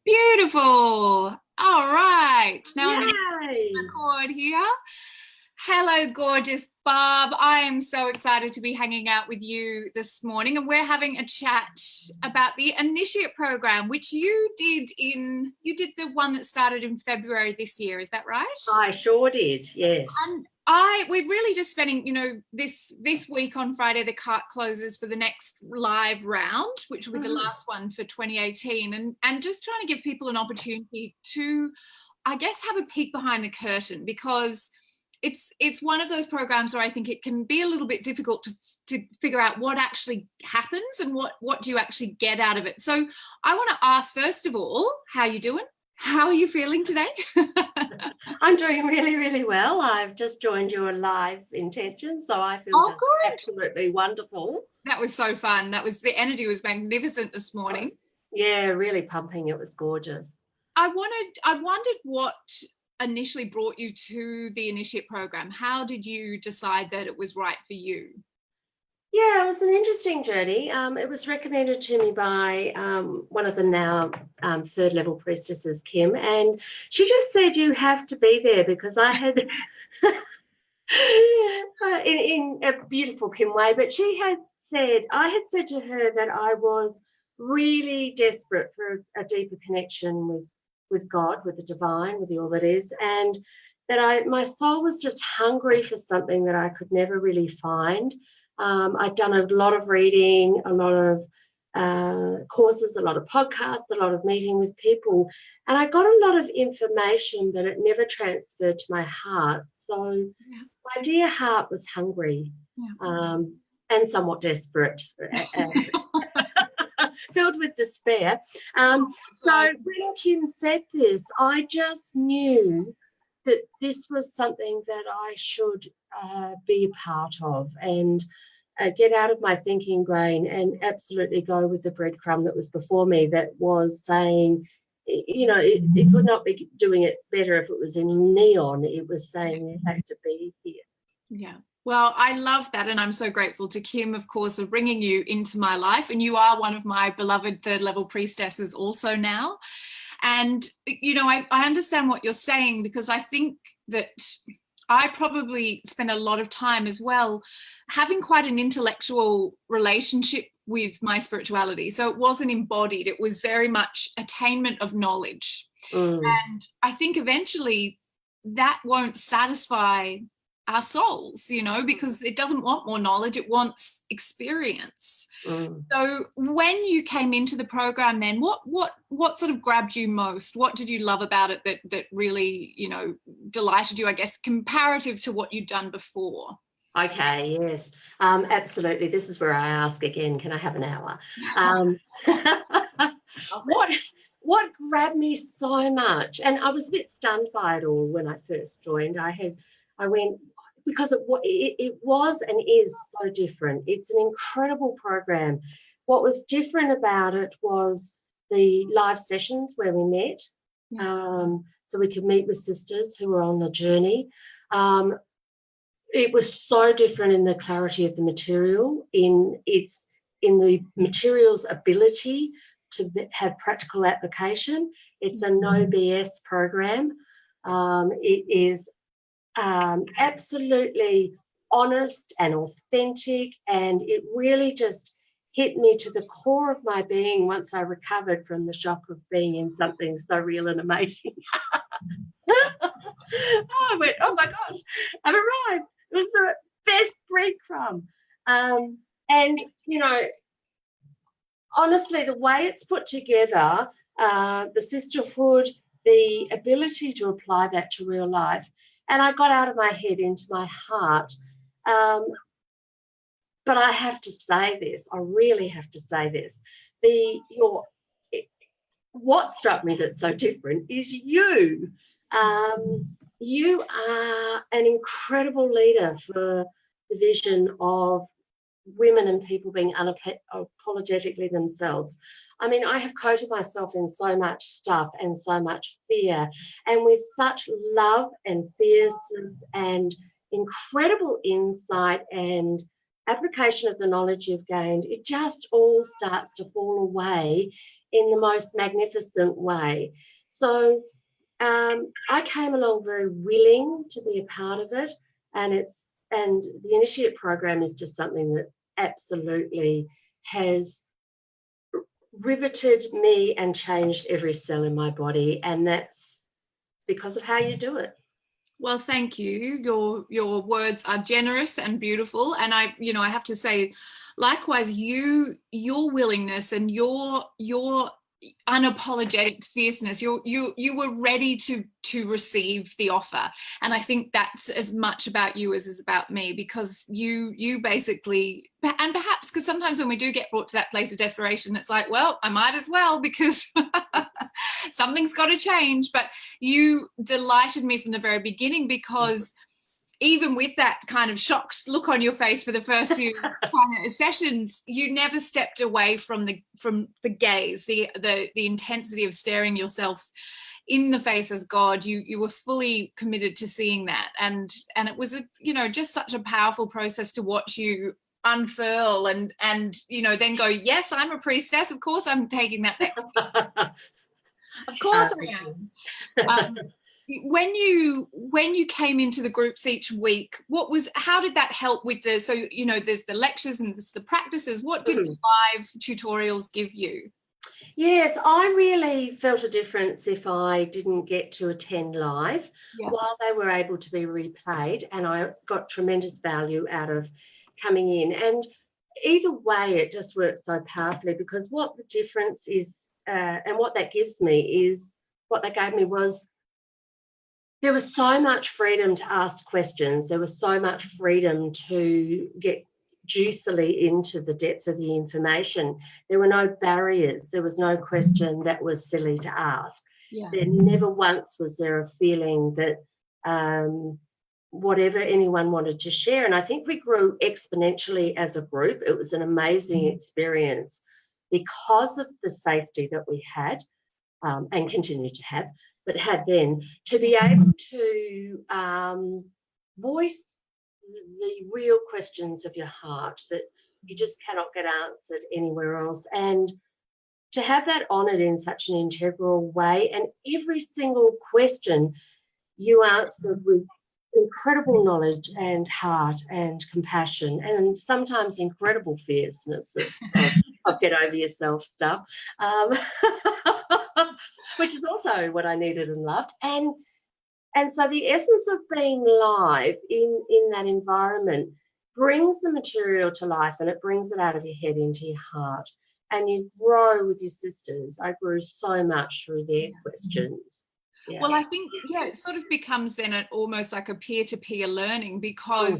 Beautiful. All right. Now I'm going to Yay! record here. Hello, gorgeous Barb. I am so excited to be hanging out with you this morning, and we're having a chat about the initiate program, which you did the one that started in February this year. Is that right? I sure did, yes. And we're really just spending, this week on Friday, the cart closes for the next live round, which will be the last one for 2018, and just trying to give people an opportunity to, I guess, have a peek behind the curtain, because it's one of those programs where I think it can be a little bit difficult to figure out what actually happens and what do you actually get out of it. So I want to ask, first of all, how you doing? How are you feeling today? I'm doing really, really well. I've just joined your live intention, so I feel absolutely wonderful. That was so fun. The energy was magnificent this morning. Yeah, really pumping. It was gorgeous. I wondered what initially brought you to the initiate program. How did you decide that it was right for you? Yeah, it was an interesting journey. It was recommended to me by one of the now third level priestesses, Kim, and she just said you have to be there, because I had, in a beautiful Kim way, but I had said to her that I was really desperate for a deeper connection with God, with the divine, with the all that is, and that my soul was just hungry for something that I could never really find. I'd done a lot of reading, a lot of courses, a lot of podcasts, a lot of meeting with people, and I got a lot of information, but it never transferred to my heart. So my dear heart was hungry, and somewhat desperate, filled with despair. So when Kim said this, I just knew that this was something that I should be a part of, and get out of my thinking brain and absolutely go with the breadcrumb that was before me, that was saying, it could not be doing it better if it was in neon. It was saying you have to be here. Yeah. Well, I love that, and I'm so grateful to Kim, of course, for bringing you into my life, and you are one of my beloved third level priestesses also now. And, I understand what you're saying, because I think that I probably spent a lot of time as well having quite an intellectual relationship with my spirituality. So it wasn't embodied. It was very much attainment of knowledge. And I think eventually that won't satisfy our souls, because it doesn't want more knowledge, it wants experience. So when you came into the program, then what sort of grabbed you most? What did you love about it that really, delighted you, I guess, comparative to what you'd done before? Okay, yes, absolutely. This is where I ask again, can I have an hour? What grabbed me so much, and I was a bit stunned by it all when I first joined. I went, because it was and is so different. It's an incredible program. What was different about it was the live sessions where we met, so we could meet with sisters who were on the journey. It was so different in the clarity of the material, in the material's ability to have practical application. It's a no BS program. It is absolutely honest and authentic, and it really just hit me to the core of my being once I recovered from the shock of being in something so real and amazing. I went, oh my gosh, I've arrived. It was the best breadcrumb. And, honestly, the way it's put together, the sisterhood, the ability to apply that to real life, and I got out of my head into my heart. But I have to say this, I really have to say this. What struck me that's so different is you. You are an incredible leader for the vision of women and people being unapologetically themselves. I mean, I have coated myself in so much stuff and so much fear, and with such love and fierceness and incredible insight and application of the knowledge you've gained, it just all starts to fall away in the most magnificent way. So I came along very willing to be a part of it, and the initiate program is just something that absolutely has riveted me and changed every cell in my body, and that's because of how you do it. Well, thank you. Your words are generous and beautiful, and I have to say, likewise, your willingness and your unapologetic fierceness. You were ready to receive the offer, and I think that's as much about you as is about me, because you basically, and perhaps because sometimes when we do get brought to that place of desperation, it's like, well, I might as well, because something's got to change. But you delighted me from the very beginning, because even with that kind of shocked look on your face for the first few sessions, you never stepped away from the gaze, the intensity of staring yourself in the face as God. You were fully committed to seeing that, and it was just such a powerful process to watch you unfurl and then go, yes, I'm a priestess, of course I'm taking that next step. Of course I am. When you came into the groups each week, how did that help with there's the lectures and there's the practices? What did the live tutorials give you? Yes, I really felt a difference if I didn't get to attend live, while they were able to be replayed, and I got tremendous value out of coming in. And either way, it just works so powerfully, because what the difference is, and what that gives me is, what they gave me was, there was so much freedom to ask questions. There was so much freedom to get juicily into the depth of the information. There were no barriers. There was no question that was silly to ask. Yeah. There never once was there a feeling that whatever anyone wanted to share. And I think we grew exponentially as a group. It was an amazing experience because of the safety that we had and continue to have, but had then, to be able to voice the real questions of your heart that you just cannot get answered anywhere else, and to have that honoured in such an integral way. And every single question you answered with incredible knowledge and heart and compassion, and sometimes incredible fierceness of get over yourself stuff, which is also what I needed and loved. And so the essence of being live in that environment brings the material to life, and it brings it out of your head into your heart, and you grow with your sisters. I grew so much through their questions. Yeah. Well, I think, it sort of becomes then almost like a peer-to-peer learning, because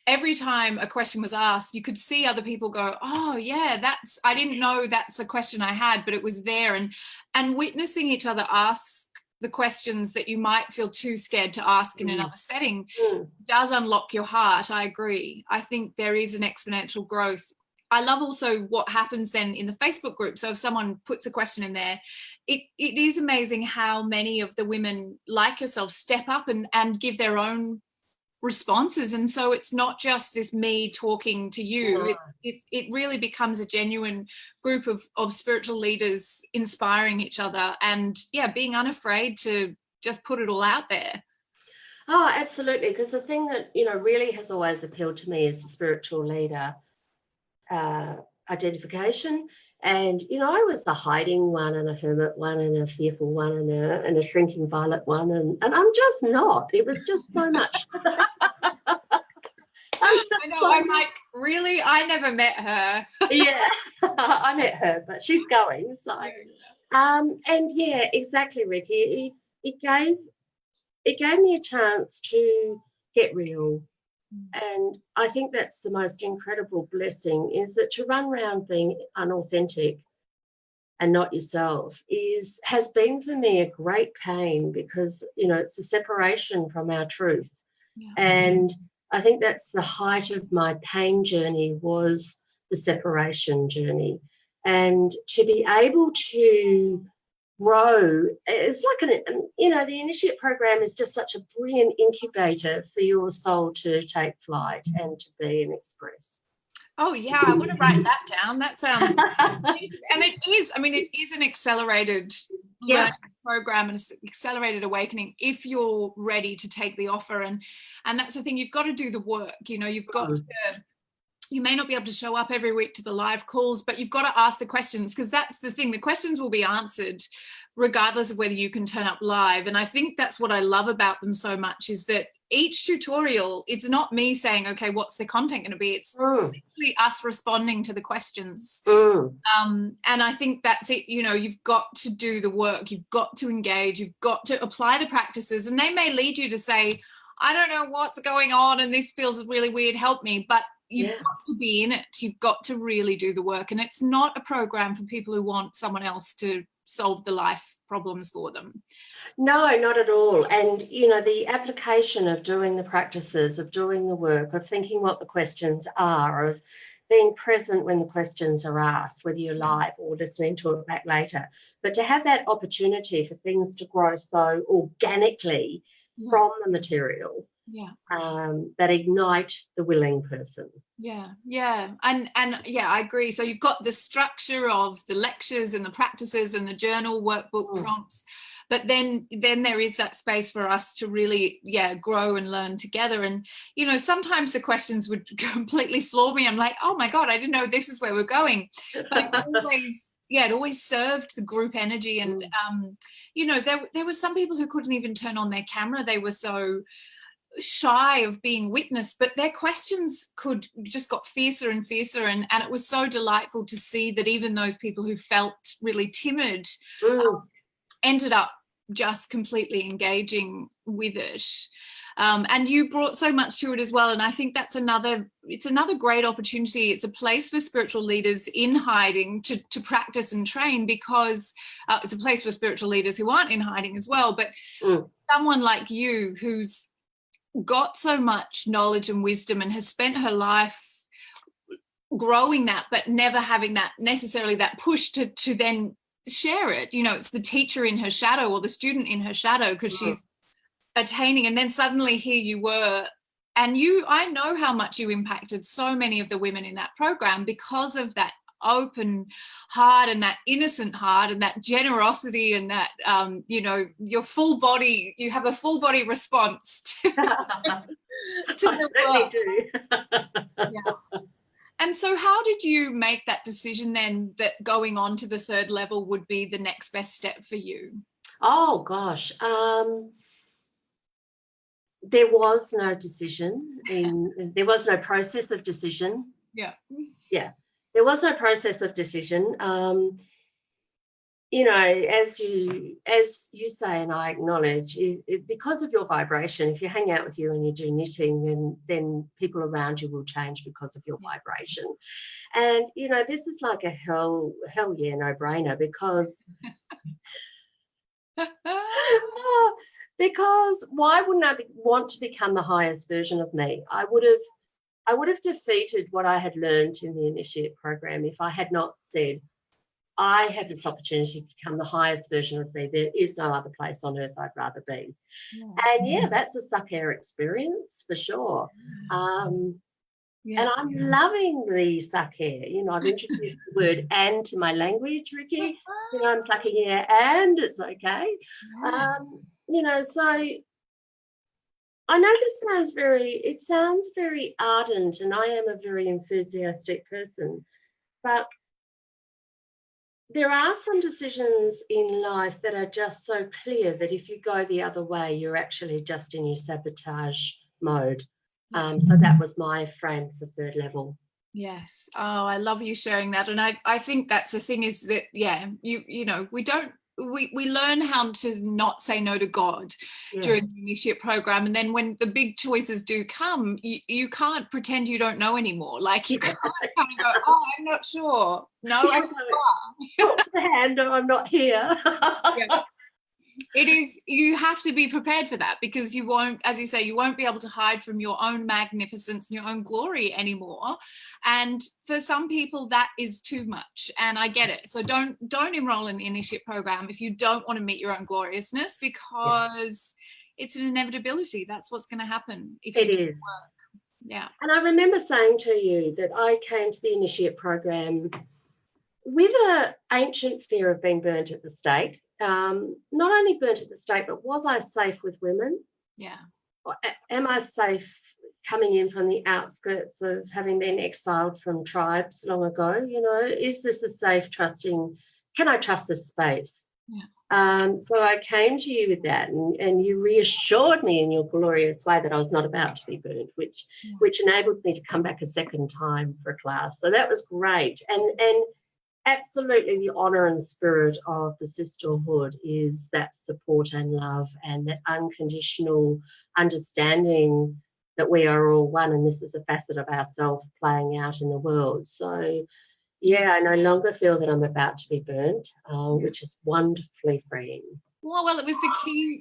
every time a question was asked, you could see other people go, oh yeah, I didn't know that's a question I had, but it was there. And witnessing each other ask the questions that you might feel too scared to ask in another setting does unlock your heart. I agree. I think there is an exponential growth. I love also what happens then in the Facebook group. So if someone puts a question in there, it is amazing how many of the women like yourself step up and give their own responses. And so it's not just this me talking to you. It really becomes a genuine group of spiritual leaders inspiring each other, and being unafraid to just put it all out there. Oh, absolutely. Because the thing that really has always appealed to me is the spiritual leader identification. And I was a hiding one, and a hermit one, and a fearful one, and a shrinking violet one, and I'm just not. It was just so much. I know. I'm like, really? I never met her. Yeah, I met her, but she's going. So, and yeah, exactly, Ricky. It gave me a chance to get real. And I think that's the most incredible blessing, is that to run around being unauthentic and not yourself has been for me a great pain, because it's the separation from our truth. And I think that's the height of my pain journey, was the separation journey. And to be able to grow, it's like the initiate program is just such a brilliant incubator for your soul to take flight and to be and express. Oh yeah, I want to write that down. That sounds, and it is, I mean, it is an accelerated learning program and accelerated awakening if you're ready to take the offer. And that's the thing, you've got to do the work. You know, you've got to, you may not be able to show up every week to the live calls, but you've got to ask the questions, because that's the thing, the questions will be answered regardless of whether you can turn up live. And I think that's what I love about them so much, is that each tutorial, it's not me saying, okay, what's the content going to be? It's literally us responding to the questions. And I think that's it. You know, you've got to do the work, you've got to engage, you've got to apply the practices, and they may lead you to say, I don't know what's going on and this feels really weird, help me. But you've got to be in it. You've got to really do the work. And it's not a program for people who want someone else to solve the life problems for them. No, not at all. And, you know, the application of doing the practices, of doing the work, of thinking what the questions are, of being present when the questions are asked, whether you're live or listening to it back later. But to have that opportunity for things to grow so organically from the material, that ignite the willing person. And yeah, I agree. So you've got the structure of the lectures and the practices and the journal workbook prompts, but then there is that space for us to really grow and learn together. And you know, sometimes the questions would completely floor me. I'm like, oh my god, I didn't know this is where we're going. But it always served the group energy. And you know, there were some people who couldn't even turn on their camera. They were so shy of being witnessed, but their questions just got fiercer and fiercer, and it was so delightful to see that even those people who felt really timid ended up just completely engaging with it. And you brought so much to it as well, and I think that's another great opportunity. It's a place for spiritual leaders in hiding to practice and train, because it's a place for spiritual leaders who aren't in hiding as well, but someone like you who's got so much knowledge and wisdom and has spent her life growing that, but never having that necessarily that push to then share it. You know, it's the teacher in her shadow or the student in her shadow, because she's attaining, and then suddenly here you were, and I know how much you impacted so many of the women in that program because of that open heart and that innocent heart and that generosity and that you know, you have a full body response to the work. And so how did you make that decision then, that going on to the third level would be the next best step for you? Oh gosh, there was no decision, there was no process of decision. There was no process of decision. You know, as you say, and I acknowledge, because of your vibration, if you hang out with you and you do knitting, then people around you will change because of your vibration. And, you know, this is like a hell yeah, no-brainer, because because why wouldn't I want to become the highest version of me? I would have defeated what I had learned in the initiate program if I had not said, I have this opportunity to become the highest version of me. There is no other place on earth I'd rather be. And that's a suck air experience for sure. And I'm loving the suck air. You know, I've introduced the word "and" to my language, Ricky. You know, I'm sucking air and it's okay. You know, so I know this sounds very ardent, and I am a very enthusiastic person, but there are some decisions in life that are just so clear that if you go the other way, you're actually just in your sabotage mode. So that was my frame for third level. Yes. Oh, I love you sharing that. And I think that's the thing, is that, you know, we learn how to not say no to God during the initiate program, and then when the big choices do come, you can't pretend you don't know anymore. Like you can't kind of go, oh, I'm not sure. No, I talk to the hand, or I'm not here. It is, you have to be prepared for that, because you won't, as you say, you won't be able to hide from your own magnificence and your own glory anymore. And for some people that is too much, and I get it. So don't enroll in the initiate program if you don't want to meet your own gloriousness, because it's an inevitability. That's what's going to happen if it is. Work. Yeah. And I remember saying to you that I came to the initiate program with an ancient fear of being burnt at the stake. Not only burnt at the stake, but was I safe with women? Yeah. Or am I safe coming in from the outskirts of having been exiled from tribes long ago? You know, is this a safe, trusting, can I trust this space? Yeah. So I came to you with that, and you reassured me in your glorious way that I was not about to be burnt, which enabled me to come back a second time for a class. So that was great. And absolutely the honour and spirit of the sisterhood is that support and love and that unconditional understanding that we are all one, and this is a facet of ourselves playing out in the world. So yeah, I no longer feel that I'm about to be burnt, which is wonderfully freeing. Well, it was the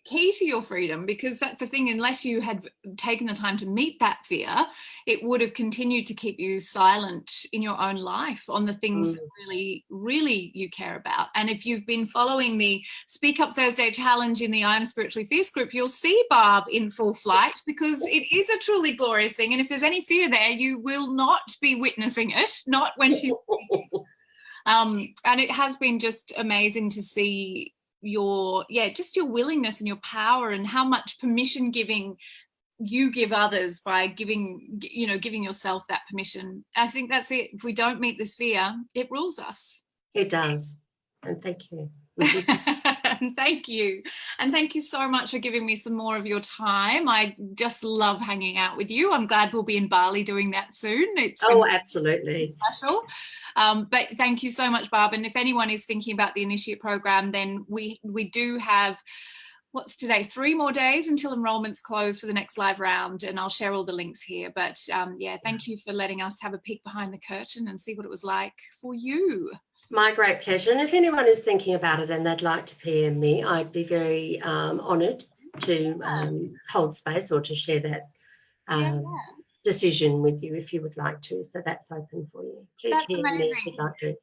key to your freedom, because that's the thing. Unless you had taken the time to meet that fear, it would have continued to keep you silent in your own life on the things that really, really you care about. And if you've been following the Speak Up Thursday challenge in the I Am Spiritually Fierce group, you'll see Barb in full flight, because it is a truly glorious thing. And if there's any fear there, you will not be witnessing it, not when she's speaking. And it has been just amazing to see your willingness and your power, and how much permission giving you give others by giving yourself that permission. I think that's it. If we don't meet this fear, it rules us. It does. And thank you. And thank you. And thank you so much for giving me some more of your time. I just love hanging out with you. I'm glad we'll be in Bali doing that soon. It's absolutely special. But thank you so much, Barb. And if anyone is thinking about the Initiate program, then we do have, what's today, 3 more days until enrollments close for the next live round, and I'll share all the links here. But thank you for letting us have a peek behind the curtain and see what it was like for you. My great pleasure. And if anyone is thinking about it and they'd like to PM me, I'd be very honoured to hold space or to share that decision with you if you would like to. So that's open for you. Please that's PM amazing. me if you'd like to.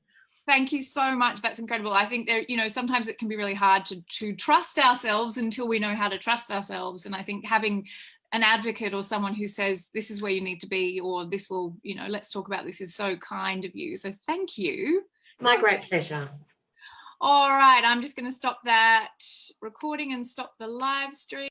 Thank you so much. That's incredible. I think there, sometimes it can be really hard to trust ourselves until we know how to trust ourselves. And I think having an advocate or someone who says, this is where you need to be, or this will, let's talk about this, is so kind of you. So thank you. My great pleasure. All right. I'm just going to stop that recording and stop the live stream.